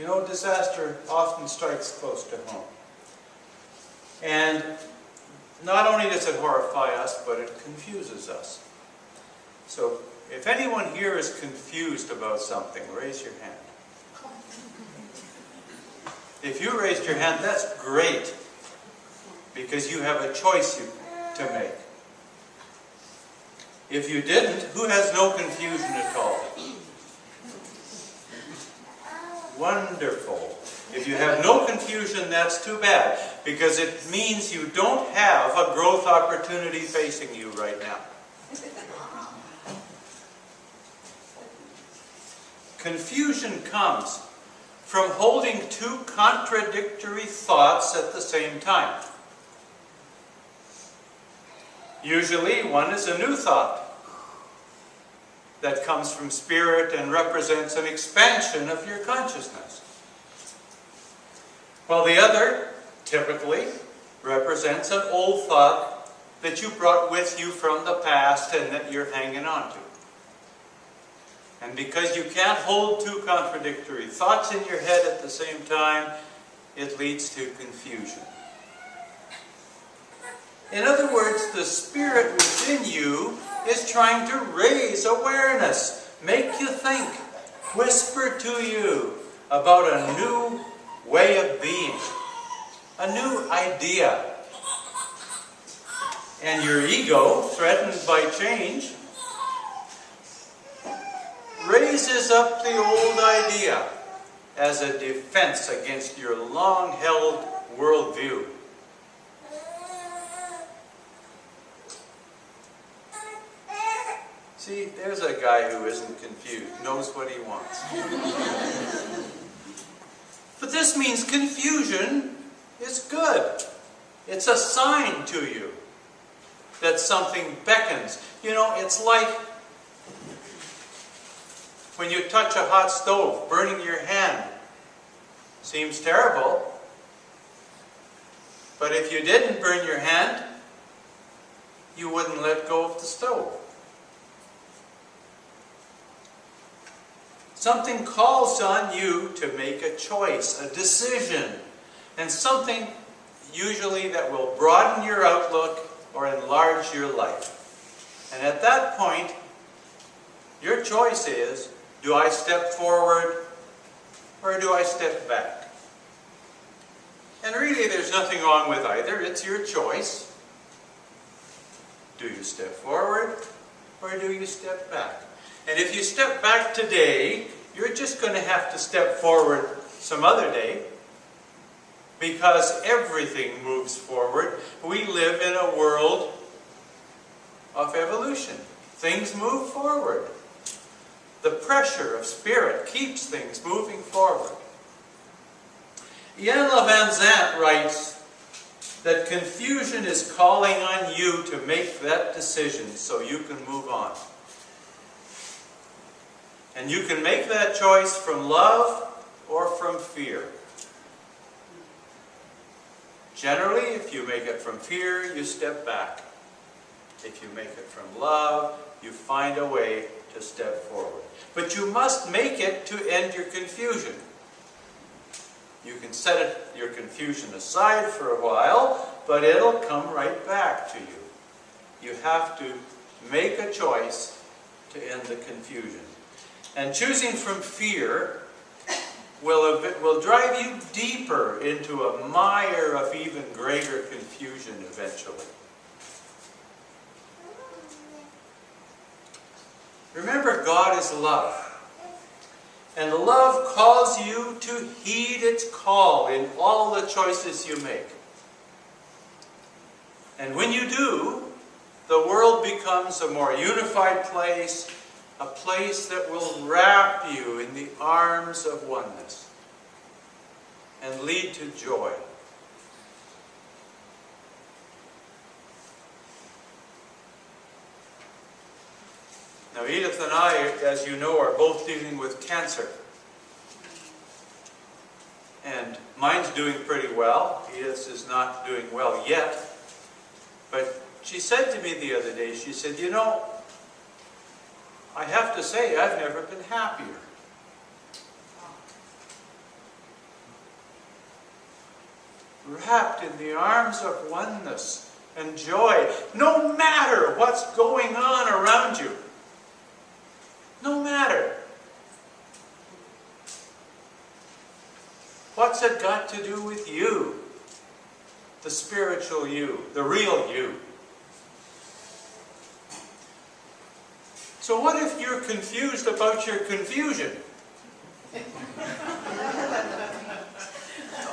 You know, disaster often strikes close to home. And not only does it horrify us, but it confuses us. So, if anyone here is confused about something, raise your hand. If you raised your hand, that's great, because you have a choice to make. If you didn't, who has no confusion at all? Wonderful. If you have no confusion, that's too bad, because it means you don't have a growth opportunity facing you right now. Confusion comes from holding two contradictory thoughts at the same time. Usually, one is a new thought that comes from Spirit and represents an expansion of your consciousness. While the other, typically, represents an old thought that you brought with you from the past and that you're hanging on to. And because you can't hold two contradictory thoughts in your head at the same time, it leads to confusion. In other words, the Spirit within you is trying to raise awareness, make you think, whisper to you about a new way of being, a new idea. And your ego, threatened by change, raises up the old idea as a defense against your long-held worldview. See, there's a guy who isn't confused, knows what he wants. But this means confusion is good. It's a sign to you that something beckons. You know, it's like when you touch a hot stove, burning your hand. Seems terrible. But if you didn't burn your hand, you wouldn't let go of the stove. Something calls on you to make a choice, a decision, and something usually that will broaden your outlook or enlarge your life. And at that point, your choice is, do I step forward or do I step back? And really, there's nothing wrong with either. It's your choice. Do you step forward or do you step back? And if you step back today, you're just going to have to step forward some other day, because everything moves forward. We live in a world of evolution. Things move forward. The pressure of Spirit keeps things moving forward. Jan Van Zandt writes that confusion is calling on you to make that decision so you can move on. And you can make that choice from love or from fear. Generally, if you make it from fear, you step back. If you make it from love, you find a way to step forward. But you must make it to end your confusion. You can set your confusion aside for a while, but it'll come right back to you. You have to make a choice to end the confusion. And choosing from fear will drive you deeper into a mire of even greater confusion eventually. Remember, God is love. And love calls you to heed its call in all the choices you make. And when you do, the world becomes a more unified place, a place that will wrap you in the arms of oneness and lead to joy. Now, Edith and I, as you know, are both dealing with cancer. And mine's doing pretty well. Edith's is not doing well yet. But she said to me the other day, she said, you know, I have to say, I've never been happier. wrapped in the arms of oneness and joy, no matter what's going on around you. No matter. What's it got to do with you? The spiritual you, the real you. So what if you're confused about your confusion?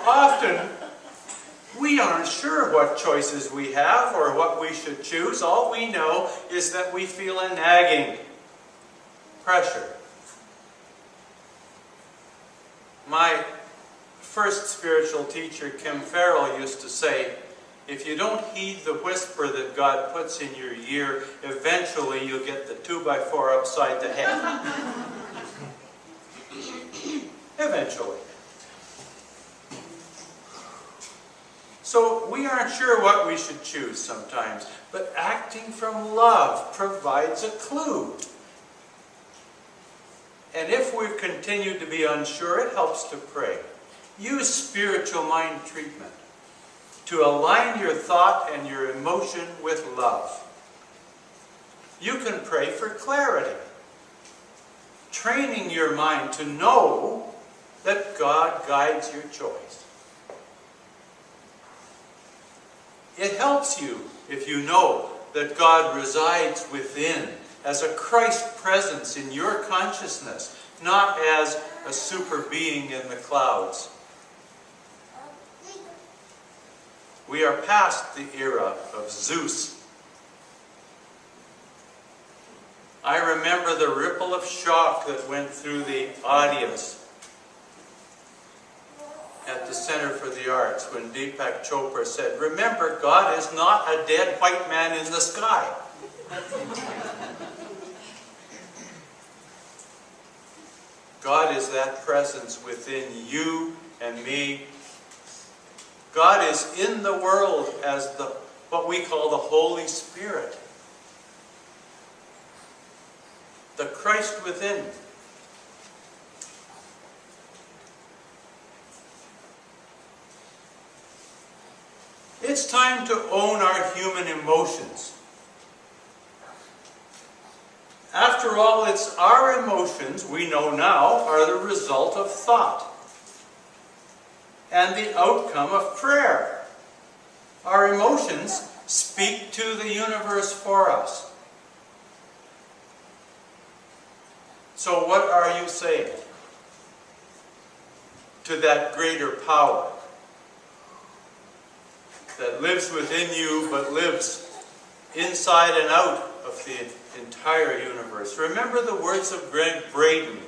Often, we aren't sure what choices we have or what we should choose. All we know is that we feel a nagging pressure. My first spiritual teacher, Kim Farrell, used to say, if you don't heed the whisper that God puts in your ear, eventually you'll get the 2x4 upside the head. Eventually. So we aren't sure what we should choose sometimes, but acting from love provides a clue. And if we continue to be unsure, it helps to pray. Use spiritual mind treatment to align your thought and your emotion with love. You can pray for clarity, training your mind to know that God guides your choice. It helps you if you know that God resides within as a Christ presence in your consciousness, not as a super being in the clouds. We are past the era of Zeus. I remember the ripple of shock that went through the audience at the Center for the Arts when Deepak Chopra said, "Remember, God is not a dead white man in the sky." God is that presence within you and me. God is in the world as what we call the Holy Spirit. The Christ within. It's time to own our human emotions. After all, it's our emotions, we know now, are the result of thought and the outcome of prayer. Our emotions speak to the universe for us. So what are you saying to that greater power that lives within you but lives inside and out of the entire universe? Remember the words of Greg Braden.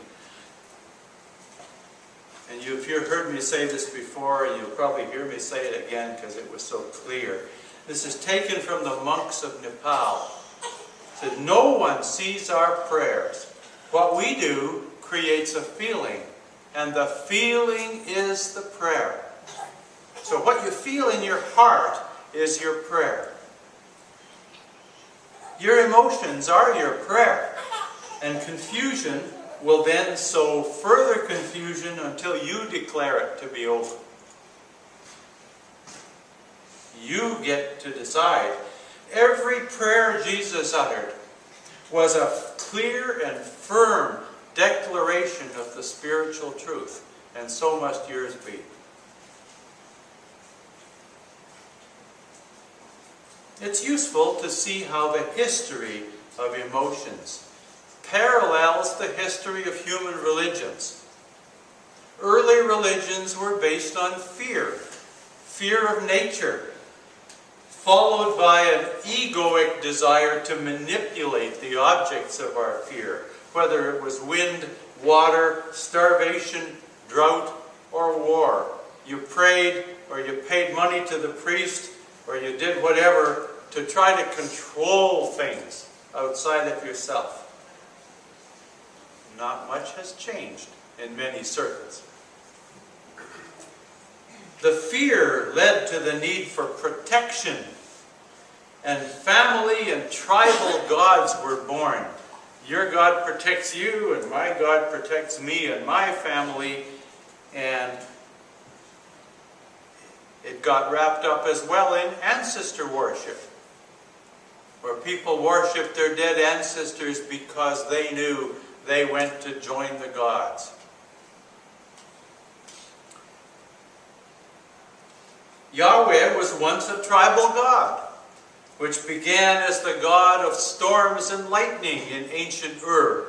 And if you've heard me say this before, you'll probably hear me say it again because it was so clear. This is taken from the monks of Nepal. It said, "No one sees our prayers. What we do creates a feeling, and the feeling is the prayer." So what you feel in your heart is your prayer. Your emotions are your prayer, and confusion will then sow further confusion until you declare it to be over. You get to decide. Every prayer Jesus uttered was a clear and firm declaration of the spiritual truth, and so must yours be. It's useful to see how the history of emotions parallels the history of human religions. Early religions were based on fear of nature, followed by an egoic desire to manipulate the objects of our fear, whether it was wind, water, starvation, drought, or war. You prayed, or you paid money to the priest, or you did whatever to try to control things outside of yourself. Not much has changed in many circles. The fear led to the need for protection, and family and tribal gods were born. Your God protects you, and my God protects me and my family, and it It got wrapped up as well in ancestor worship, where people worshiped their dead ancestors because they knew they went to join the gods. Yahweh was once a tribal god, which began as the god of storms and lightning in ancient Ur,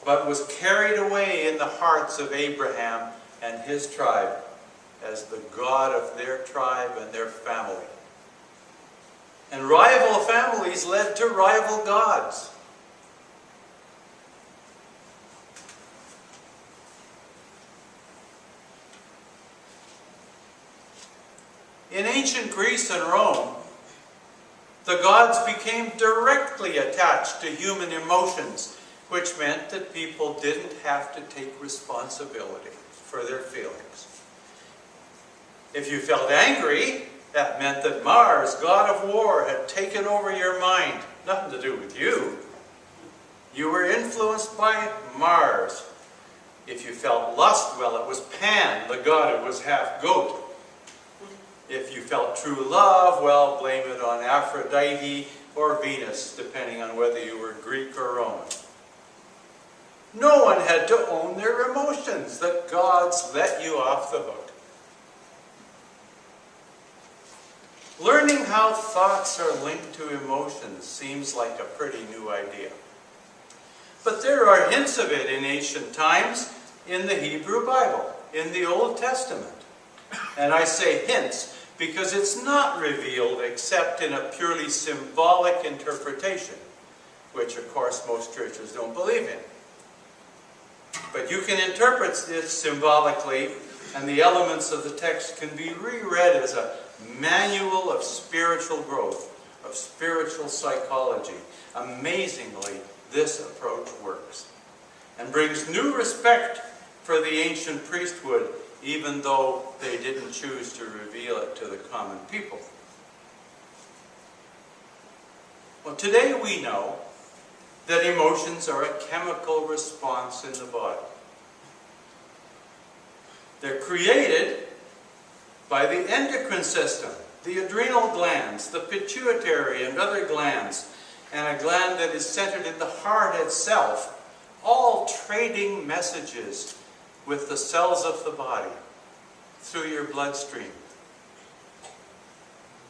but was carried away in the hearts of Abraham and his tribe as the God of their tribe and their family. And rival families led to rival gods. In ancient Greece and Rome, the gods became directly attached to human emotions, which meant that people didn't have to take responsibility for their feelings. If you felt angry, that meant that Mars, god of war, had taken over your mind. Nothing to do with you. You were influenced by Mars. If you felt lust, well, it was Pan, the god who was half goat. If you felt true love, well, blame it on Aphrodite or Venus, depending on whether you were Greek or Roman. No one had to own their emotions. The gods let you off the hook. Learning how thoughts are linked to emotions seems like a pretty new idea. But there are hints of it in ancient times in the Hebrew Bible, in the Old Testament. And I say hints because it's not revealed except in a purely symbolic interpretation, which of course most churches don't believe in. But you can interpret it symbolically, and the elements of the text can be reread as a manual of spiritual growth, of spiritual psychology. Amazingly, this approach works and brings new respect for the ancient priesthood, even though they didn't choose to reveal it to the common people. Well, today we know that emotions are a chemical response in the body. They're created by the endocrine system, the adrenal glands, the pituitary and other glands, and a gland that is centered in the heart itself, all trading messages with the cells of the body through your bloodstream.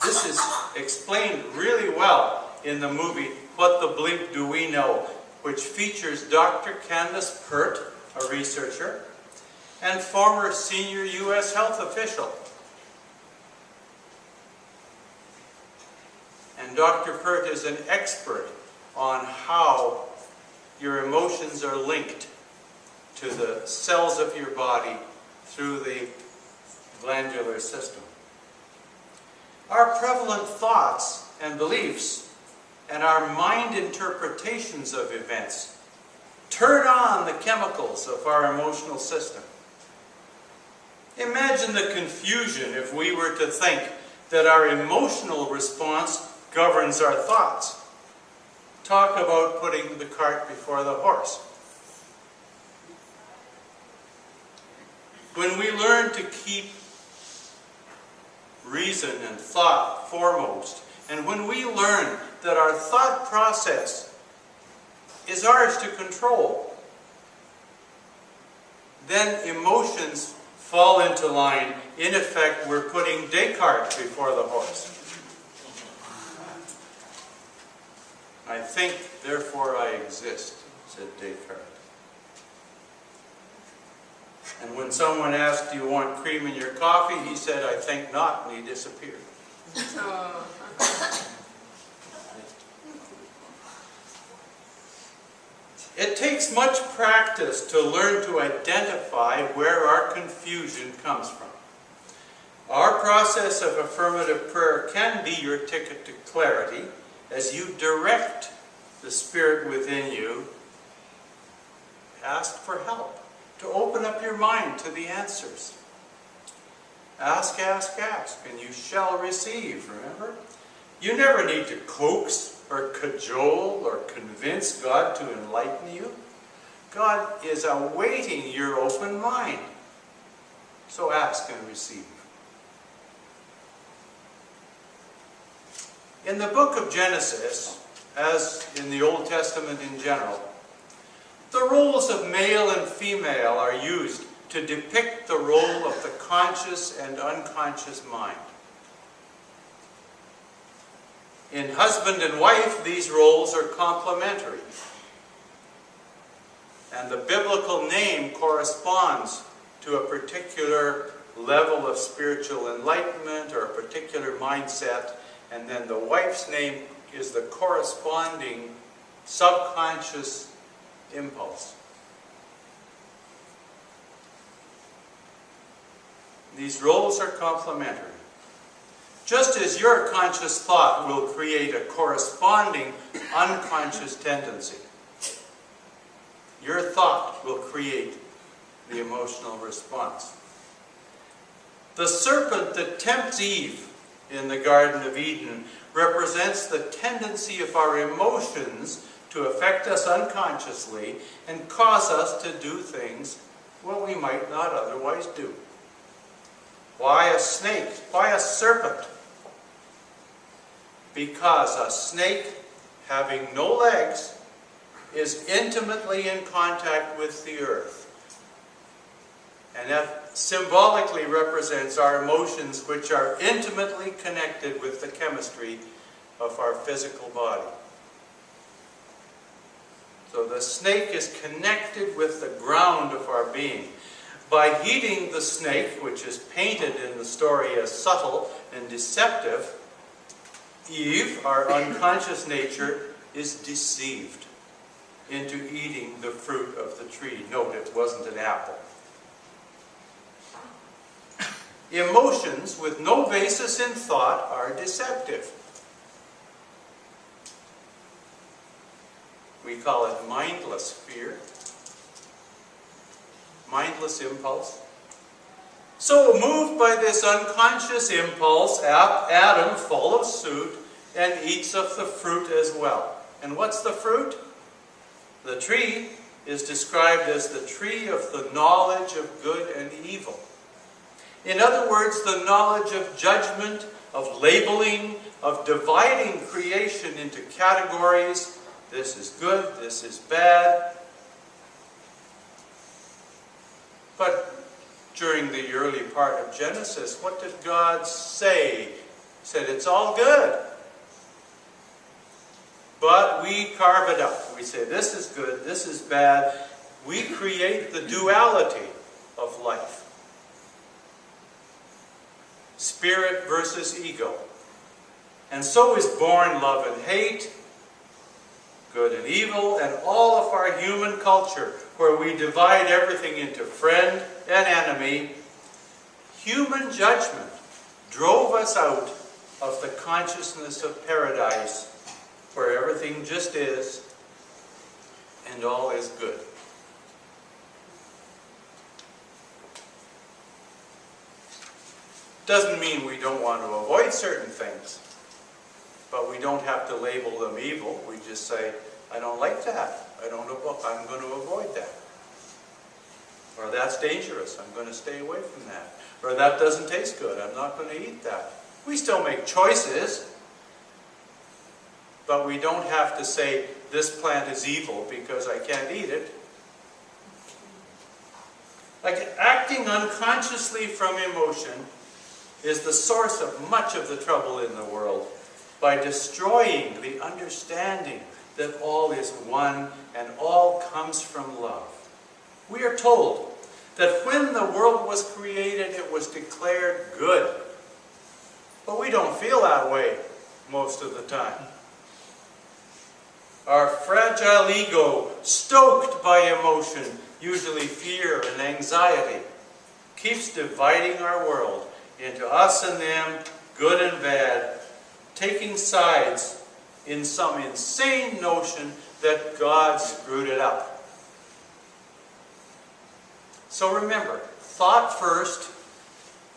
This is explained really well in the movie What the Bleep Do We Know, which features Dr. Candace Pert, a researcher, and former senior U.S. health official. And Dr. Pert is an expert on how your emotions are linked to the cells of your body through the glandular system. Our prevalent thoughts and beliefs and our mind interpretations of events turn on the chemicals of our emotional system. Imagine the confusion if we were to think that our emotional response governs our thoughts. Talk about putting the cart before the horse. When we learn to keep reason and thought foremost, and when we learn that our thought process is ours to control, then emotions fall into line. In effect, we're putting Descartes before the horse. I think, therefore I exist, said Descartes. And when someone asked, do you want cream in your coffee? He said, I think not, and he disappeared. It takes much practice to learn to identify where our confusion comes from. Our process of affirmative prayer can be your ticket to clarity as you direct the Spirit within you. Ask for help to open up your mind to the answers. Ask, ask, ask, and you shall receive, remember? You never need to coax or cajole or convince God to enlighten you. God is awaiting your open mind. So ask and receive. In the book of Genesis, as in the Old Testament in general, the roles of male and female are used to depict the role of the conscious and unconscious mind. In husband and wife, these roles are complementary. And the biblical name corresponds to a particular level of spiritual enlightenment or a particular mindset, and then the wife's name is the corresponding subconscious impulse. These roles are complementary. Just as your conscious thought will create a corresponding unconscious tendency, your thought will create the emotional response. The serpent that tempts Eve in the Garden of Eden represents the tendency of our emotions to affect us unconsciously and cause us to do things what we might not otherwise do. Why a snake? Why a serpent? Because a snake, having no legs, is intimately in contact with the earth. And that symbolically represents our emotions, which are intimately connected with the chemistry of our physical body. So the snake is connected with the ground of our being. By heeding the snake, which is painted in the story as subtle and deceptive, Eve, our unconscious nature, is deceived into eating the fruit of the tree. Note, it wasn't an apple. Emotions with no basis in thought are deceptive. We call it mindless fear. Mindless impulse. So, moved by this unconscious impulse, Adam follows suit and eats of the fruit as well. And what's the fruit? The tree is described as the tree of the knowledge of good and evil. In other words, the knowledge of judgment, of labeling, of dividing creation into categories. This is good, this is bad. But during the early part of Genesis, what did God say? He said, it's all good. But we carve it up. We say, this is good, this is bad. We create the duality of life. Spirit versus ego. And so is born love and hate, good and evil, and all of our human culture, where we divide everything into friend and enemy. Human judgment drove us out of the consciousness of paradise, where everything just is, and all is good. Doesn't mean we don't want to avoid certain things, but we don't have to label them evil. We just say, I don't like that. I'm going to avoid that. Or that's dangerous. I'm going to stay away from that. Or that doesn't taste good. I'm not going to eat that. We still make choices, but we don't have to say, this plant is evil because I can't eat it. Like acting unconsciously from emotion is the source of much of the trouble in the world, by destroying the understanding that all is one and all comes from love. We are told that when the world was created, it was declared good. But we don't feel that way most of the time. Our fragile ego, stoked by emotion, usually fear and anxiety, keeps dividing our world into us and them, good and bad, taking sides in some insane notion that God screwed it up. So remember, thought first,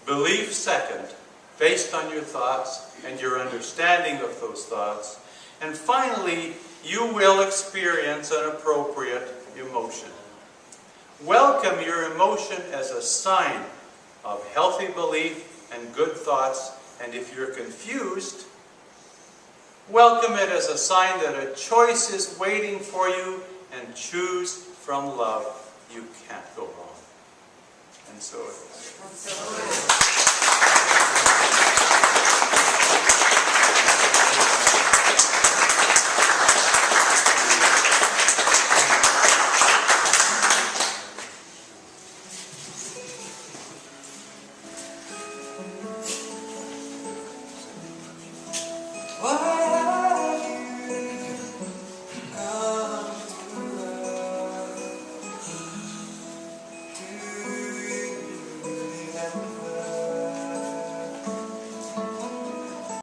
belief second, based on your thoughts and your understanding of those thoughts. And finally, you will experience an appropriate emotion. Welcome your emotion as a sign of healthy belief and good thoughts, and if you're confused, Welcome it as a sign that a choice is waiting for you, and choose from love. You can't go wrong. And so it is.